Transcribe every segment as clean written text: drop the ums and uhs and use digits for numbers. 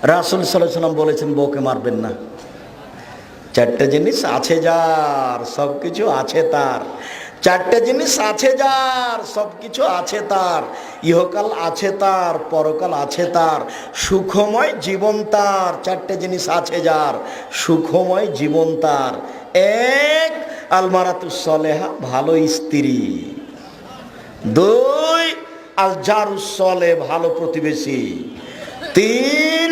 রাসূল সাল্লাল্লাহু আলাইহি ওয়াসাল্লাম বলেছেন বউকে মারবেন না। চারটে জিনিস আছে যার, সবকিছু আছে তার। চারটে জিনিস আছে যার, সবকিছু আছে তার। ইহকাল আছে তার, পরকাল আছে তার, সুখময় জীবন তার। চারটে জিনিস আছে যার, সুখময় জীবন তার। এক, আলমারাতুস সলেহা, ভালো স্ত্রী। দুই, আল জারুস সলেহ, ভালো প্রতিবেশী। তিন,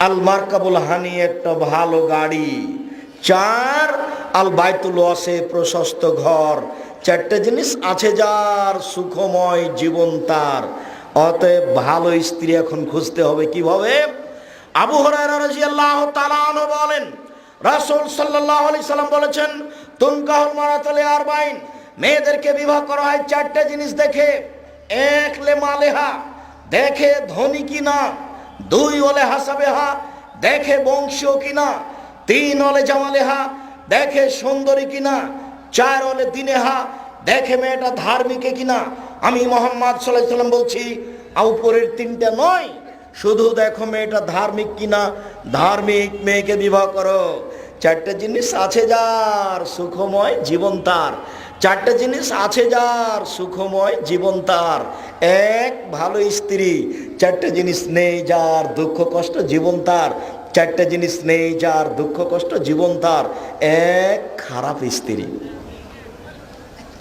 আল মারকাবুল হানি, একটা ভালো গাড়ি। চার, আল বাইতুল ওয়াসে, প্রশস্ত ঘর। চারটে জিনিস আছে যার, সুখময় জীবন তার। অতএব ভালো স্ত্রী এখন খুঁজতে হবে কিভাবে? আবু হুরায়রা রাদিয়াল্লাহু তাআলা আনহু বলেন, রাসূল সাল্লাল্লাহু আলাইহি সাল্লাম বলেছেন, তুনকাহুল মারাতু লিআরবাইন, মেয়েদেরকে বিবাহ করা হয় চারটে জিনিস দেখে। এক, লে মালেহা, দেখে ধনী কিনা। দুই, ওলে হাসাবেহা, দেখে বংশীয় কিনা। তিন, ওলে জামালেহা, দেখে সুন্দরী কিনা। চার, ওলে দিনেহা, দেখে মেয়েটা ধার্মিক কিনা। আমি মুহাম্মদ সাল্লাল্লাহু আলাইহি সাল্লাম বলছি, উপরের তিনটা নয়, শুধু দেখো মেয়েটা ধার্মিক কিনা। ধার্মিক মেয়েকে বিবাহ করো। চারটে জিনিস আছে যার, সুখময় জীবন তার। চারটে জিনিস আছে যার, সুখময় জীবন তার। এক, ভালো স্ত্রী। চারটে জিনিস নেই যার, দুঃখ কষ্ট জীবন তার। চারটে জিনিস নেই যার, দুঃখ কষ্ট জীবন তার। এক, খারাপ স্ত্রী,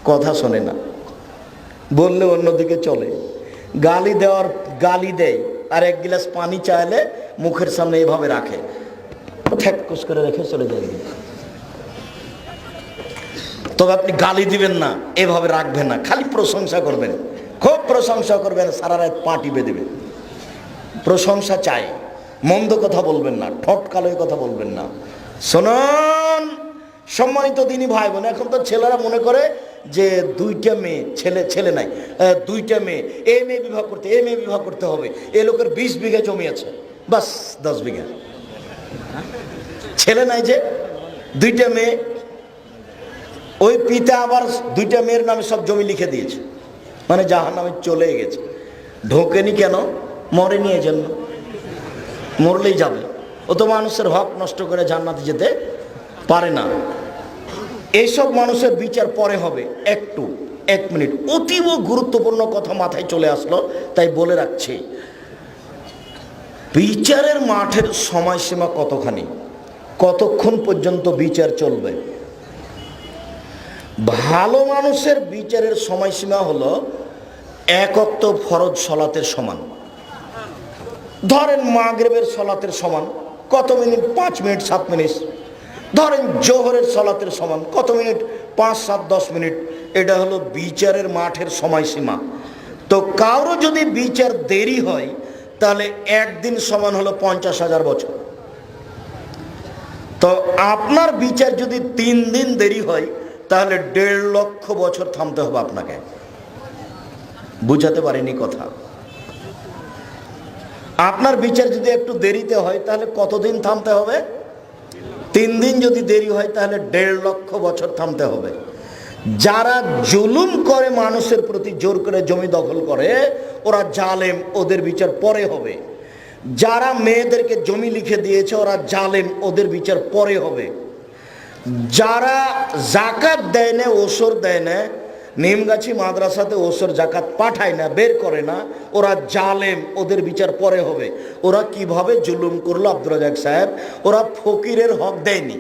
কথা শোনে না, বললে অন্যদিকে চলে, গালি দেয়, আর এক গিলাস পানি চাইলে মুখের সামনে এভাবে রাখে, ঠেকুস করে রেখে চলে যায়। তবে আপনি গালি দিবেন না, এভাবে রাখবেন না, খালি প্রশংসা করবেন, খুব প্রশংসা করবেন, সারা রাত পা টিপে দেবেন। প্রশংসা চাই, মন্দ কথা বলবেন না, ঠট কালোই কথা বলবেন না। শুনুন সম্মানিত দিনী ভাই বোন, এখন তো ছেলেরা মনে করে যে দুইটা মেয়ে, ছেলে নাই, দুইটা মেয়ে, এ মেয়ে বিবাহ করতে হবে। এ লোকের 20 বিঘা জমি আছে, বাস 10 বিঘা। ছেলে নাই যে, দুইটা মেয়ে। ওই পিতা আবার দুইটা মেয়ের নামে সব জমি লিখে দিয়েছে, মানে জাহান্নামে চলে গেছে। ঢোকেনি কেন? মরেনি এজন্য, মরলেই যাবে। ও তো মানুষের হক নষ্ট করে জান্নাতে যেতে পারে না। এইসব মানুষের বিচার পরে হবে। এক মিনিট, অতীব গুরুত্বপূর্ণ কথা মাথায় চলে আসলো, তাই বলে রাখছি। বিচারের মাঠের সময়সীমা কতখানি, কতক্ষণ পর্যন্ত বিচার চলবে? ভালো মানুষের বিচারের সময়সীমা হলো 1 ওয়াক্ত ফরজ সলাতের সমান। ধরেন মাগরিবের সলাতের সমান কত মিনিট? 5 minute 7 minute. ধরেন জোহরের সলাতের সমান কত মিনিট? 5, 7, 10 মিনিট। এটা হলো বিচারের মাঠের সময়সীমা। তো কারো যদি বিচার দেরি হয়, তাহলে একদিন সমান হলো 50,000 বছর। তো আপনার বিচার যদি 3 দিন দেরি হয়, তাহলে 1.5 লক্ষ বছর থামতে হবে আপনাকে। বুঝাতে পারিনি কথা? আপনার বিচার যদি একটু দেরিতে হয়, তাহলে কতদিন থামতে হবে? 3 দিন। যদি দেরি হয়, তাহলে 1.5 লক্ষ বছর থামতে হবে। যারা জুলুম করে, মানুষের প্রতি জোর করে জমি দখল করে, ওরা জালেম, ওদের বিচার পরে হবে। যারা মেয়েদেরকে জমি লিখে দিয়েছে, ওরা জালেম, ওদের বিচার পরে হবে। যারা জাকাত দেয় না, ওসর দেয় না, নিমগাছি মাদ্রাসাতে ওসর জাকাত পাঠায় না, বের করে না, ওরা জালেম, ওদের বিচার পরে হবে। ওরা কিভাবে জুলুম করলো আব্দুর রাজ্জাক সাহেব? ওরা ফকিরের হক দেয়নি,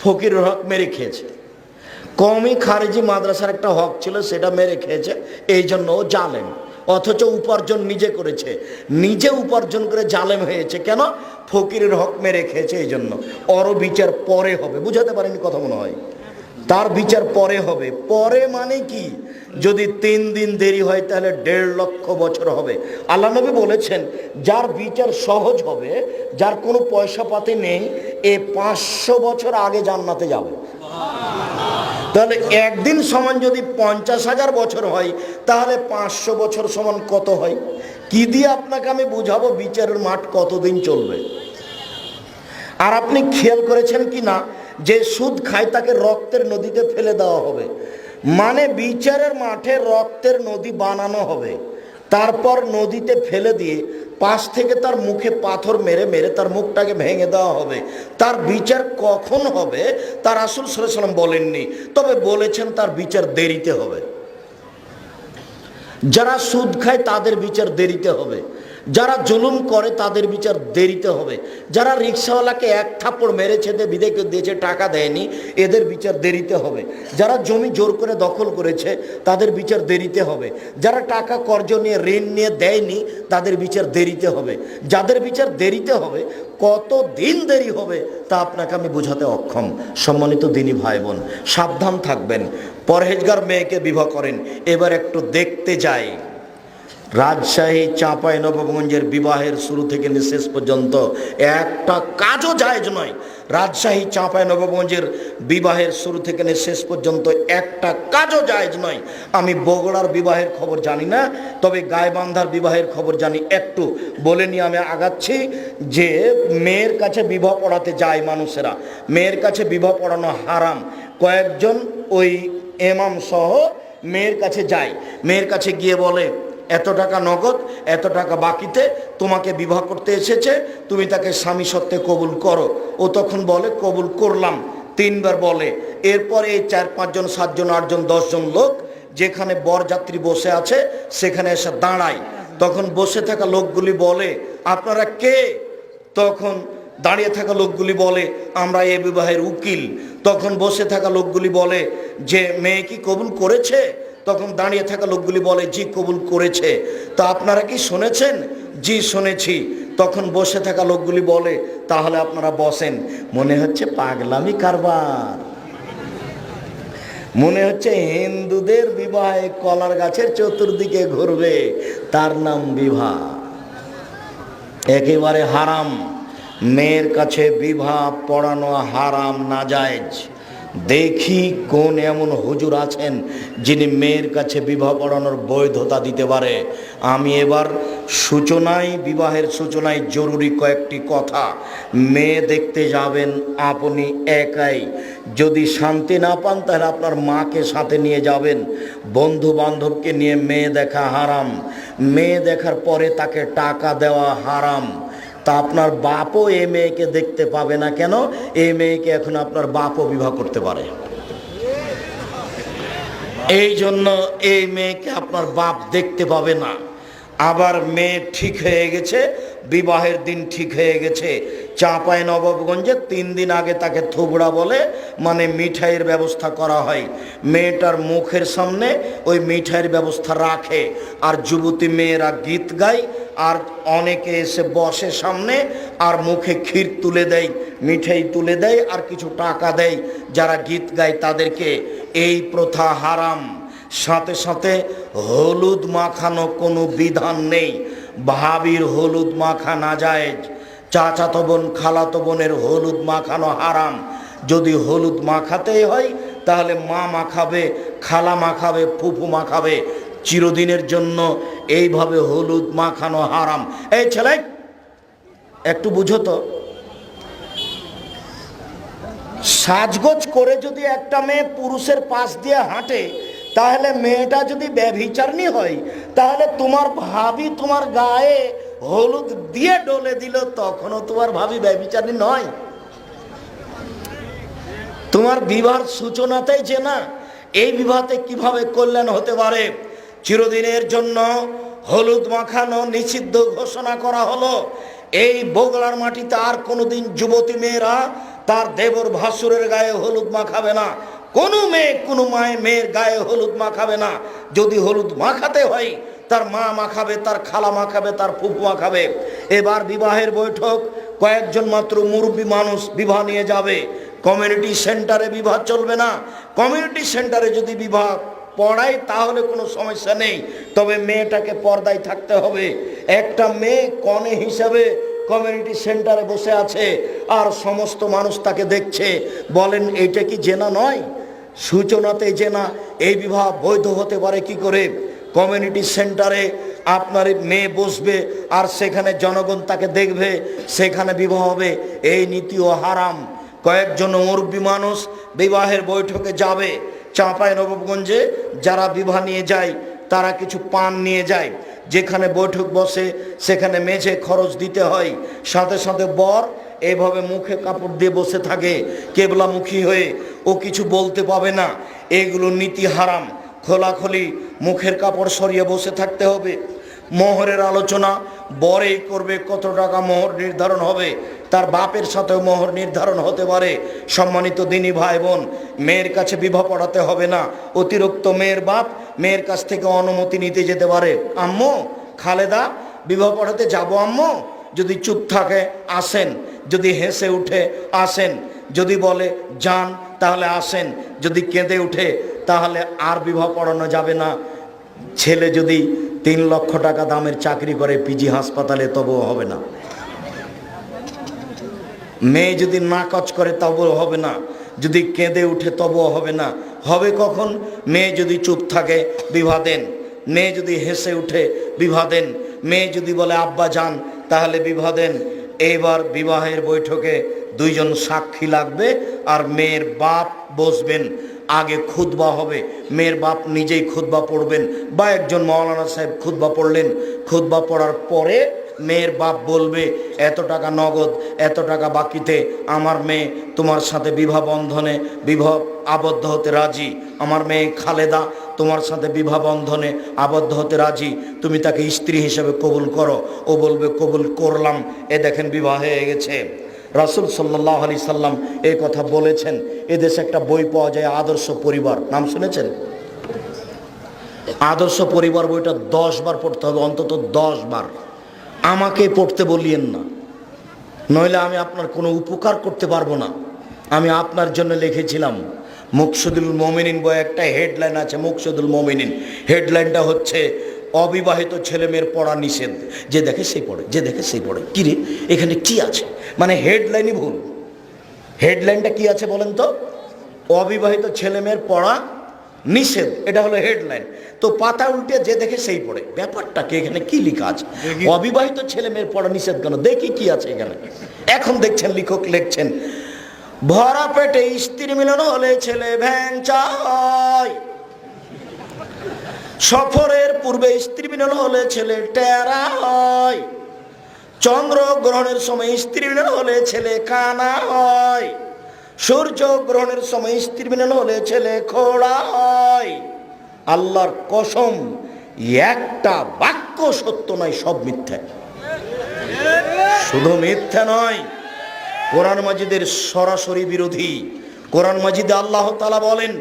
ফকিরের হক মেরে খেয়েছে। কওমি খারেজি মাদ্রাসার একটা হক ছিল, সেটা মেরে খেয়েছে, এই জন্য ও জালেম। অথচ উপার্জন নিজে করেছে, নিজে উপার্জন করে জালেম হয়েছে। কেন? ফকিরের হক মেরে খেয়েছে, এই জন্য। ওরও বিচার পরে হবে। বুঝাতে পারেনি কথা মনে হয়? তার বিচার পরে হবে। পরে মানে কি? যদি 3 দিন দেরি হয়, তাহলে 1.5 লক্ষ বছর হবে। আল্লাহ নবী বলেছেন, যার বিচার সহজ হবে, যার কোনো পয়সা পাতি নেই, এ 500 বছর আগে জান্নাতে যাবে। তাহলে একদিন সমান যদি 50,000 বছর হয়, তাহলে 500 বছর সমান কত হয়? কি দিয়ে আপনাকে আমি বুঝাবো বিচারের মাঠ কতদিন চলবে? আর আপনি খেয়াল করেছেন কি না, যে সুদ খায় তাকে রক্তের নদীতে ফেলে দেওয়া হবে। মানে বিচারের মাঠে রক্তের নদী বানানো হবে। তারপর নদীতে ফেলে দিয়ে পাশ থেকে তার মুখে পাথর মেরে মেরে তার মুখটাকে ভেঙে দেওয়া হবে। তার বিচার কখন হবে তার রাসূল সাল্লাল্লাহু আলাইহি ওয়াসাল্লাম বলেননি, তবে বলেছেন তার বিচার দেরিতে হবে। যারা সুদ খায় তাদের বিচার দেরিতে হবে, যারা জুলুম করে তাদের বিচার দেরিতে হবে, যারা রিক্সাওয়ালাকে এক থাপ্পড় মেরেছে বিদেকে দিয়েছে টাকা দেয়নি এদের বিচার দেরিতে হবে, যারা জমি জোর করে দখল করেছে তাদের বিচার দেরিতে হবে, যারা টাকা কর্জ নিয়ে ঋণ নিয়ে দেয়নি তাদের বিচার দেরিতে হবে। যাদের বিচার দেরিতে হবে, কত দিন দেরি হবে তা আপনাকে আমি বোঝাতে অক্ষম। সম্মানিত দিনী ভাই বোন, সাবধান থাকবেন, পরহেজগার মেয়েকে বিবাহ করেন। এবার একটু দেখতে যাই রাজশাহী চাঁপাইনবাবগঞ্জের বিবাহের শুরু থেকে শেষ পর্যন্ত একটা কাজও জায়েজ নয়। রাজশাহী চাঁপাইনবাবগঞ্জের বিবাহের শুরু থেকে শেষ পর্যন্ত একটা কাজও জায়েজ নয়। আমি বগুড়ার বিবাহের খবর জানি না, তবে গাইবান্ধার বিবাহের খবর জানি। একটু বলে নিয়ে আমি আগাচ্ছি যে মেয়ের কাছে বিবাহ পড়াতে যায় মানুষেরা, মেয়ের কাছে বিবাহ পড়ানো হারাম। কয়েকজন ওই ইমাম সহ মেয়ের কাছে যায়, মেয়ের কাছে গিয়ে বলে এত টাকা নগদ, এত টাকা বাকিতে তোমাকে বিবাহ করতে এসেছে, তুমি তাকে স্বামী সত্ত্বে কবুল করো। ও তখন বলে কবুল করলাম, তিনবার বলে। এরপরে এই 4, 5 জন 7 জন 8 জন 10 জন লোক যেখানে বরযাত্রী বসে আছে সেখানে এসে দাঁড়ায়। তখন বসে থাকা লোকগুলি বলে আপনারা কে? তখন দাঁড়িয়ে থাকা লোকগুলি বলে আমরা এ বিবাহের উকিল। তখন বসে থাকা লোকগুলি বলে যে মেয়ে কি কবুল করেছে? তখন দাঁড়িয়ে থাকা লোকগুলি বলে জি কবুল করেছে। তা আপনারা কি শুনেছেন? জি শুনেছি। তখন বসে থাকা লোকগুলি বলে তাহলে আপনারা বসেন। মনে হচ্ছে পাগলামি কারবার, মনে হচ্ছে হিন্দুদের বিবাহে কলার গাছের চতুর্দিকে ঘুরবে, তার নাম বিবাহ। একেবারে হারাম। মেয়ের কাছে বিবাহ পড়ানো হারাম, নাজায়েজ। দেখি কোন এমন হুজুর আছেন যিনি মেয়ের কাছে বিবাহ পড়ানোর বৈধতা দিতে পারে। আমি এবার সূচনায়, বিবাহের সূচনায় জরুরি কয়েকটি কথা। মেয়ে দেখতে যাবেন আপনি একাই, যদি শান্তি না পান তাহলে আপনার মাকে সাথে নিয়ে যাবেন। বন্ধু বান্ধবকে নিয়ে মেয়ে দেখা হারাম। মেয়ে দেখার পরে তাকে টাকা দেওয়া হারাম। তা আপনার বাপও এই মেয়েকে দেখতে পাবে না কেন? এই মেয়েকে এখন আপনার বাপও বিবাহ করতে পারে। এই জন্য এই মেয়েকে আপনার বাপ দেখতে পাবে না। আবার মেয়ে ঠিক হয়ে গেছে, বিবাহের দিন ঠিক হয়ে গেছে। চাঁপাইনবাবগঞ্জে 3 দিন আগে তাকে থুবড়া বলে, মানে মিঠাইয়ের ব্যবস্থা করা হয়। মেয়েটার মুখের সামনে ওই মিঠাইয়ের ব্যবস্থা রাখে, আর যুবতী মেয়েরা গীত গায়, আর অনেকে এসে বসে সামনে, আর মুখে ক্ষীর তুলে দেয়, মিঠাই তুলে দেয়, আর কিছু টাকা দেয় যারা গীত গায় তাদেরকে। এই প্রথা হারাম। সাথে সাথে হলুদ মাখানো কোনো বিধান নেই। ভাবির হলুদ মাখা নাজায়েজ, চাচাতো বোন খালাতো বোনের হলুদ মাখানো হারাম। যদি হলুদ মাখাতেই হয় তাহলে মা মাখাবে, খালা মাখাবে, ফুফু মাখাবে। চিরদিনের জন্য এইভাবে হলুদ মাখানো হারাম। এই ছেলে একটু বুঝো তো, সাজগোজ করে যদি একটা মেয়ে পুরুষের পাশ দিয়ে হাঁটে তাহলে মেয়েটা যদি ব্যভিচারিণী হয়, তাহলে তোমার ভাবি তোমার গায়ে হলুদ দিয়ে ডলে দিল, তখনও তোমার ভাবি ব্যভিচারিণী নয়। তোমার বিবাহের সূচনাতেই যে না, এই বিবাহতে কিভাবে কল্যাণ হতে পারে। চিরদিনের জন্য হলুদ মাখানো নিষিদ্ধ ঘোষণা করা হলো। এই বগুড়ার মাটিতে আর কোনোদিন যুবতী মেয়েরা তার দেবর ভাসুরের গায়ে হলুদ মাখাবে না। কোনো মেয়ে কোনো মেয়ের গায়ে হলুদ মাখাবে না। যদি হলুদ মাখাতে হয় তার মা মাখাবে, তার খালা মাখাবে, তার ফুফু মাখাবে। এবার বিবাহের বৈঠক, কয়েকজন মাত্র মুরব্বী মানুষ বিবাহ নিয়ে যাবে। কমিউনিটি সেন্টারে বিবাহ চলবে না। কমিউনিটি সেন্টারে যদি বিবাহ পড়ায় তাহলে কোনো সমস্যা নেই, তবে মেয়েটাকে পর্দায় থাকতে হবে। একটা মেয়ে কনে হিসাবে কমিউনিটি সেন্টারে বসে আছে আর সমস্ত মানুষ তাকে দেখছে, বলেন এইটা কি জেনা নয়? সূচনাতে জেনা, এই বিবাহ বৈধ হতে পারে কি করে? কমিউনিটি সেন্টারে আপনার মেয়ে বসবে আর সেখানে জনগণ তাকে দেখবে, সেখানে বিবাহ হবে, এই নীতিও হারাম। কয়েকজন মুরব্বী মানুষ বিবাহের বৈঠকে যাবে। চাঁপাইনবাবগঞ্জে যারা বিবাহ নিয়ে যায় তারা কিছু পান নিয়ে যায়। যেখানে বৈঠক বসে সেখানে মেঝে খরচ দিতে হয়। সাথে সাথে বর এইভাবে মুখে কাপড় দিয়ে বসে থাকে কেবলামুখী হয়ে, ও কিছু বলতে পাবে না। এগুলো নীতি হারাম। খোলাখুলি মুখের কাপড় সরিয়ে বসে থাকতে হবে। মোহরের আলোচনা বরেই করবে, কত টাকা মোহর নির্ধারণ হবে, তার বাপের সাথেও মোহর নির্ধারণ হতে পারে। সম্মানিত দিনী ভাই বোন, মেয়ের কাছে বিবাহ পড়াতে হবে না। অতিরিক্ত মেয়ের বাপ মেয়ের কাছ থেকে অনুমতি নিতে যেতে পারে। আম্মু, খালেদা, বিবাহ পড়াতে যাবো আম্মু? যদি চুপ থাকে আসেন, যদি হেসে উঠে আসেন, যদি বলে যান তাহলে আসেন, যদি কেঁদে উঠে তাহলে আর বিবাহ পড়ানো যাবে না। ছেলে যদি 3 লক্ষ টাকা দামের চাকরি করে পিজি হাসপাতালে, তবুও হবে না। মেয়ে যদি নাকচ করে তবুও হবে না, যদি কেঁদে উঠে তবুও হবে না। হবে কখন? মেয়ে যদি চুপ থাকে বিবাহ দেন, মেয়ে যদি হেসে উঠে বিবাহ দেন, মেয়ে যদি বলে আব্বা যান তাহলে বিবাহ দেন। এইবার বিবাহের বৈঠকে 2 জন সাক্ষী লাগবে আর মেয়ের বাপ বসবেন। আগে খুতবা হবে, মেয়ের বাপ নিজেই খুতবা পড়বেন বা একজন মাওলানা সাহেব খুতবা পড়লেন। খুতবা পড়ার পরে মেয়ের বাপ বলবে এত টাকা নগদ, এত টাকা বাকিতে আমার মেয়ে তোমার সাথে বিবাহ বন্ধনে আবদ্ধ হতে রাজি। আমার মেয়ে খালেদা তোমার সাথে বিবাহ বন্ধনে আবদ্ধ হতে রাজি, তুমি তাকে স্ত্রী হিসেবে কবুল করো। ও বলবে কবুল করলাম। এ দেখেন বিবাহ হয়ে গেছে। রাসূল সাল্লাল্লাহু আলাইহি সাল্লাম এই কথা বলেছেন। এদেশে একটা বই পাওয়া যায়, আদর্শ পরিবার, নাম শুনেছেন? আদর্শ পরিবার বইটা 10 বার পড়তে হবে, অন্তত 10 বার। আমাকে পড়তে বলিয়েন না, নইলে আমি আপনার কোনো উপকার করতে পারবো না। আমি আপনার জন্য লিখেছিলাম মুকসুদুল মুমিনিন বই, একটা হেডলাইন আছে মুকসুদুল মুমিনিন। হেডলাইনটা হচ্ছে অবিবাহিত ছেলে মেয়ের পড়া নিষেধ। যে দেখে সেই পড়ে, যে দেখে সেই পড়ে। কি রে, এখানে কি আছে? মানে হেডলাইনই ভুল। হেডলাইনটা কি আছে বলেন তো? অবিবাহিত ছেলে মেয়ের পড়া নিষেধ, এটা হলো হেডলাইন। তো পাতা উল্টে যে দেখে সেই পড়ে। ব্যাপারটা কি, এখানে কি লেখা আছে? অবিবাহিত ছেলে মেয়ের পড়া নিষেধ কেন? দেখি কি আছে এখানে। এখন দেখছেন লেখক লিখছেন, ভরা পেটে স্ত্রী মিলন হলে ছেলে ভ্যাং চায়, সফরের পূর্বে স্ত্রী মিলন হলে ছেলে টেরা হয়, চন্দ্র গ্রহণের সময় স্ত্রী মিলন হলে ছেলে কানা হয়, সূর্য গ্রহণের সময় স্ত্রী মিলন হলে ছেলে খোড়া হয়। আল্লাহর কসম, একটা বাক্য সত্য নয়, সব মিথ্যা। শুধু মিথ্যা নয়, কোরআন মাজিদের সরাসরি বিরোধী। কোরআন মাজিদে আল্লাহ তাআলা বলেন,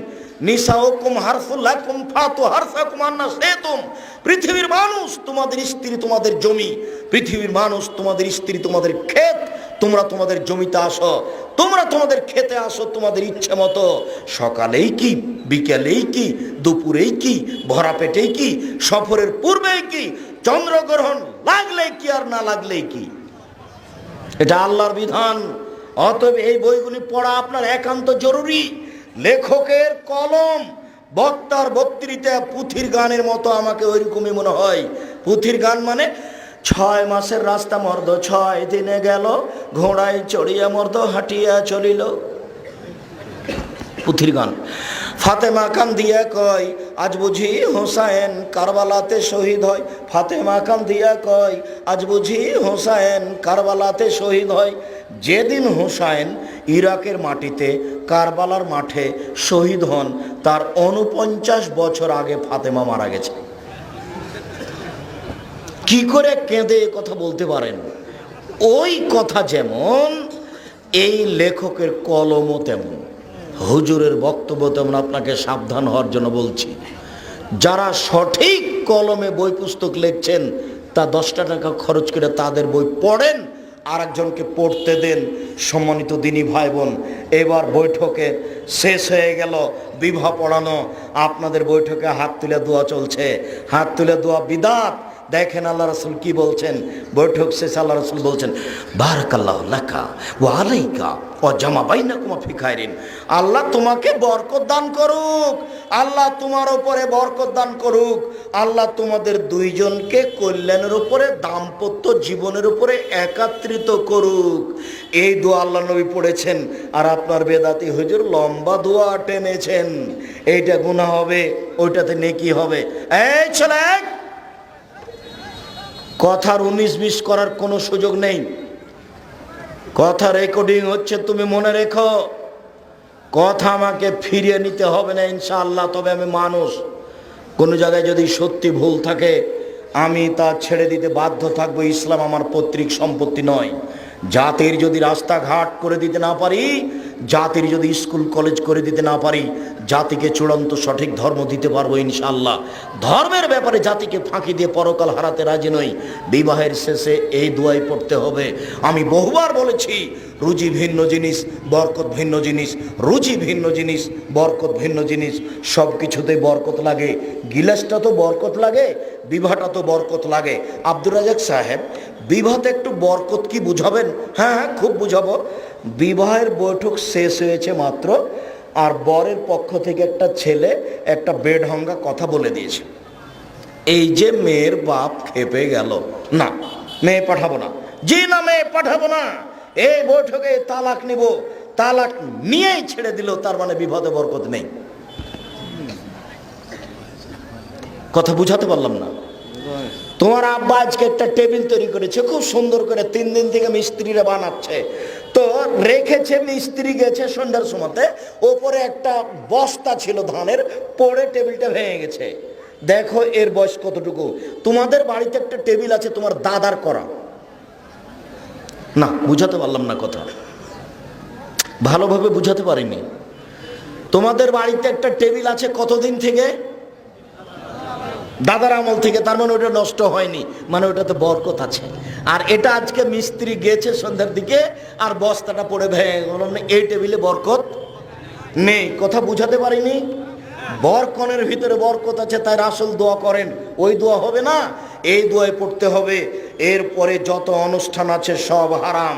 নিসাউকুম হারসুল লাকুম ফাতু হারসাকুম আন্না শিতুম। পৃথিবীর মানুষ তোমাদের স্ত্রী, তোমাদের জমি। পৃথিবীর মানুষ তোমাদের স্ত্রী, তোমাদের ক্ষেত। তোমরা তোমাদের জমিতে আসো, তোমরা তোমাদের খেতে আসো তোমাদের ইচ্ছে মতো। সকালেই কি, বিকেলেই কি, দুপুরেই কি, ভরা পেটেই কি, সফরের পূর্বেই কি, চন্দ্রগ্রহণ লাগলেই কি আর না লাগলেই কি। এটা আল্লাহর বিধান। অতএব এই বইগুলি পড়া আপনার একান্ত জরুরি। লেখকের কলম, বক্তার বক্তৃতা পুঁথির গানের মতো আমাকে ওইরকমই মনে হয়। পুঁথির গান মানে 6 মাসের রাস্তা মর্দ 6 দিনে গেল, ঘোড়ায় চড়িয়া মর্দ হাঁটিয়া চলিল। পুঁথির গান। ফাতেমা কান্দিয়া কয় আজ বুঝি হোসাইন কারবালাতে শহীদ হয়। ফাতেমা কান্দিয়া কয় আজ বুঝি হোসাইন কারবালাতে শহীদ হয়। যেদিন হোসাইন ইরাকের মাটিতে কারবালার মাঠে শহীদ হন, তার 49 বছর আগে ফাতেমা মারা গেছে। কি করে কেঁদে কথা বলতে পারেন? ওই কথা যেমন, এই লেখকের কলমও তেমন, হুজুরের বক্তব্য তেমন। আপনাকে সাবধান হওয়ার জন্য বলছি। যারা সঠিক কলমে বই পুস্তক লিখছেন, তা 10 টাকা খরচ করে তাদের বই পড়েন, আর একজনকে পড়তে দেন। সম্মানিত দিনী ভাই বোন, এবার বৈঠকে শেষ হয়ে গেল বিবাহ পড়ানো। আপনাদের বৈঠকে হাত তুলে দোয়া চলছে। হাত তুলে দোয়া বিদাত, দেখেন আল্লাহ রাসূল কি বলছেন, বৈঠক শেষে আল্লাহ রাসূল বলছেন, বারাকাল্লাহু লাকা ওয়া আলাইকা ওয়া জামা বাইনাকুমা ফি খায়রিন। আল্লাহ তোমাকে বরকত দান করুক, আল্লাহ তোমার উপরে বরকত দান করুক, আল্লাহ তোমাদের দুইজনকে কল্যাণের উপরে, দাম্পত্য জীবনের উপরে একত্রিত করুক। এই দোয়া আল্লাহ নবী পড়েছেন। আর আপনার বেদাতি হুজুর লম্বা দোয়া টেনেছেন, এইটা গুনাহ হবে, ওইটাতে নেকি হবে। এই ছেলে, কথার 19-20 করার কোনো সুযোগ নেই। কথা রেকর্ডিং হচ্ছে, তুমি মনে রেখো। কথা আমাকে ফিরিয়ে নিতে হবে না ইনশাআল্লাহ। তবে আমি মানুষ, কোনো জায়গায় যদি সত্যি ভুল থাকে আমি তা ছেড়ে দিতে বাধ্য থাকবো। ইসলাম আমার পৈতৃক সম্পত্তি নয়। জাতির যদি রাস্তাঘাট করে দিতে না পারি, জাতির যদি স্কুল কলেজ করে দিতে না পারি, জাতিকে চূড়ান্ত সঠিক ধর্ম দিতে পারবো ইনশাআল্লাহ। ধর্মের ব্যাপারে জাতিকে ফাঁকি দিয়ে পরকাল হারাতে রাজি নই। বিবাহের শেষে এই দোয়াই পড়তে হবে। আমি বহুবার বলেছি, রুজি ভিন্ন জিনিস, বরকত ভিন্ন জিনিস। রুজি ভিন্ন জিনিস, বরকত ভিন্ন জিনিস। সব কিছুতেই বরকত লাগে। গিলাসটা তো বরকত লাগে, বিবাহটা তো বরকত লাগে। আব্দুর রাজাক সাহেব, বিবাহতে একটু বরকত কি বুঝাবেন? হ্যাঁ হ্যাঁ, খুব বুঝাবো। বিবাহের বৈঠক শেষ হয়েছে মাত্র, আর বরের পক্ষ থেকে একটা ছেলে একটা বেঢঙ্গা কথা বলে দিয়েছে। এই যে মেয়ের বাপ খেপে গেল, না মেয়ে পাঠাবো না, জি না মেয়ে পাঠাবো না, এই বৈঠকে তালাক নিব। তালাক নিয়েই ছেড়ে দিল, তার মানে বিবাদে বরকত নেই। কথা বুঝাতে পারলাম না? তোমার আব্বা আজকে একটা টেবিল তৈরি করেছে খুব সুন্দর করে, 3 দিন থেকে মিস্ত্রিরা বানাচ্ছে। তো রেখেছে, মিস্ত্রি গেছে সন্ধ্যার সময়তে, ওপরে একটা বস্তা ছিল ধানের, পড়ে টেবিলটা ভেঙে গেছে। দেখো এর বয়স কতটুকু। তোমাদের বাড়িতে একটা টেবিল আছে তোমার দাদার করা, না বুঝাতে পারলাম না কথা, ভালোভাবে বুঝাতে পারিনি। তোমাদের বাড়িতে একটা টেবিল আছে কতদিন থেকে? দাদার আমল থেকে। তার মানে ওটা নষ্ট হয়নি, মানে ওটাতে বরকত আছে। আর এটা আজকে মিস্ত্রি গেছে সন্ধ্যার দিকে, আর বস্তাটা পড়ে ভেঙে গেল, এই টেবিলে বরকত নেই। কথা বুঝাতে পারিনি? বরকনের ভিতরে বরকত আছে, তাই রাসূল দোয়া করেন, ওই দোয়া হবে না, এই দোয়ায় পড়তে হবে। এরপরে যত অনুষ্ঠান আছে সব হারাম।